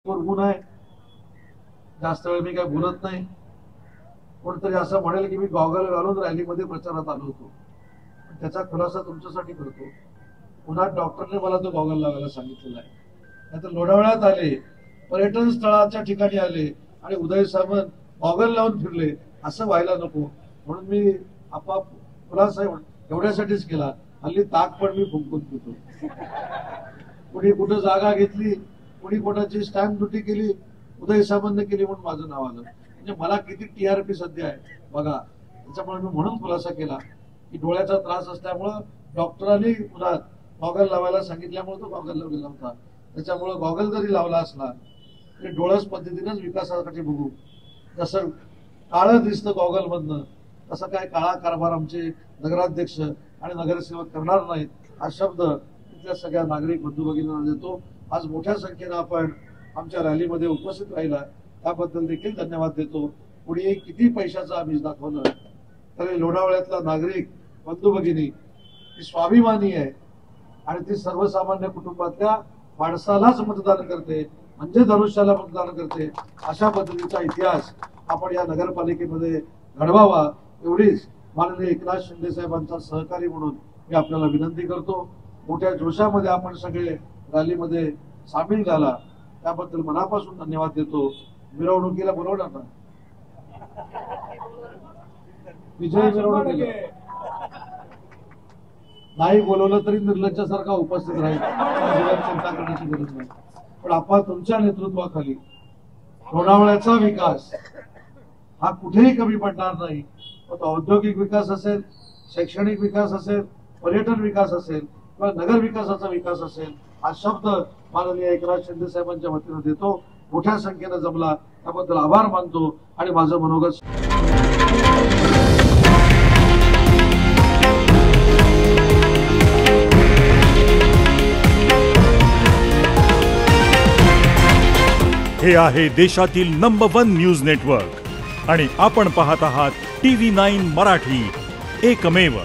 गुण आहे, जास्त वेळ मी काय बोलत नाही. कोणतरी असं म्हणेल की मी गॉगल घालून रॅलीमध्ये प्रचारात आलो होतो, त्याचा खुलासा तुमच्यासाठी करतो. पुन्हा डॉक्टरने मला तो गॉगल लावायला सांगितलेला आहे. नाहीतर लोणावळ्यात आले, पर्यटन स्थळाच्या ठिकाणी आले आणि उदय सामंत गॉगल लावून फिरले, असं व्हायला नको म्हणून मी खुलासा एवढ्यासाठीच केला. हल्ली ताक पण मी फुंकून पितो. कुणी कुठं जागा घेतली, कुणी कोणाची स्टॅम्प ड्युटी केली, उदय सामंतने केली म्हणून माझं नाव आलं. म्हणजे मला किती टीआरपी सध्या आहे बघा. त्याच्यामुळे मी म्हणून खुलासा केला की डोळ्याचा त्रास असल्यामुळं डॉक्टरांनी पुन्हा गॉगल लावायला सांगितल्यामुळे तो गॉगल लावलेला होता. त्याच्यामुळे गॉगल जरी लावला असला तरी डोळस पद्धतीनेच विकासासाठी बघू. जसं काळं दिसतं गॉगल मधनं, तसं काय काळा कारभार आमचे नगराध्यक्ष आणि नगरसेवक करणार नाहीत, हा शब्द तिथल्या सगळ्या नागरिक बंधू भगिनींना देतो. आज मोठ्या संख्येनं आपण आमच्या रॅलीमध्ये उपस्थित राहिला, त्याबद्दल देखील धन्यवाद देतो. पुढे किती पैशाचं आम्ही दाखवलं तरी लोणावळ्यातला नागरिक बंधू भगिनी ही स्वाभिमानी आहे आणि ती सर्वसामान्य कुटुंबातल्या माणसालाच मतदान करते, म्हणजे धनुष्याला मतदान करते. अशा पद्धतीचा इतिहास आपण या नगरपालिकेमध्ये घडवावा, एवढीच माननीय एकनाथ शिंदे साहेबांचा सहकारी म्हणून मी आपल्याला विनंती करतो. मोठ्या जोशामध्ये आपण सगळे रॅलीमध्ये सामील झाला, त्याबद्दल मनापासून धन्यवाद देतो. मिरवणुकीला बोलवणार ना, विजय मिरवणुकीला नाही बोलवलं तरी निर्लज्जासारखा उपस्थित राहील, चिंता करण्याची गरज नाही. पण आपण तुमच्या नेतृत्वाखाली लोणावळ्याचा विकास हा कुठेही कमी पडणार नाही. तो औद्योगिक विकास असेल, शैक्षणिक विकास असेल, पर्यटन विकास असेल किंवा नगर विकासाचा विकास असेल, हा शब्द माननीय एकनाथ शिंदे साहेबांच्या वतीनं देतो. मोठ्या संख्येनं जमला त्याबद्दल आभार मानतो आणि माझं मनोगत. हे आहे देशातील नंबर 1 न्यूज नेटवर्क आणि आपण पाहत आहात TV9 मराठी, एकमेव.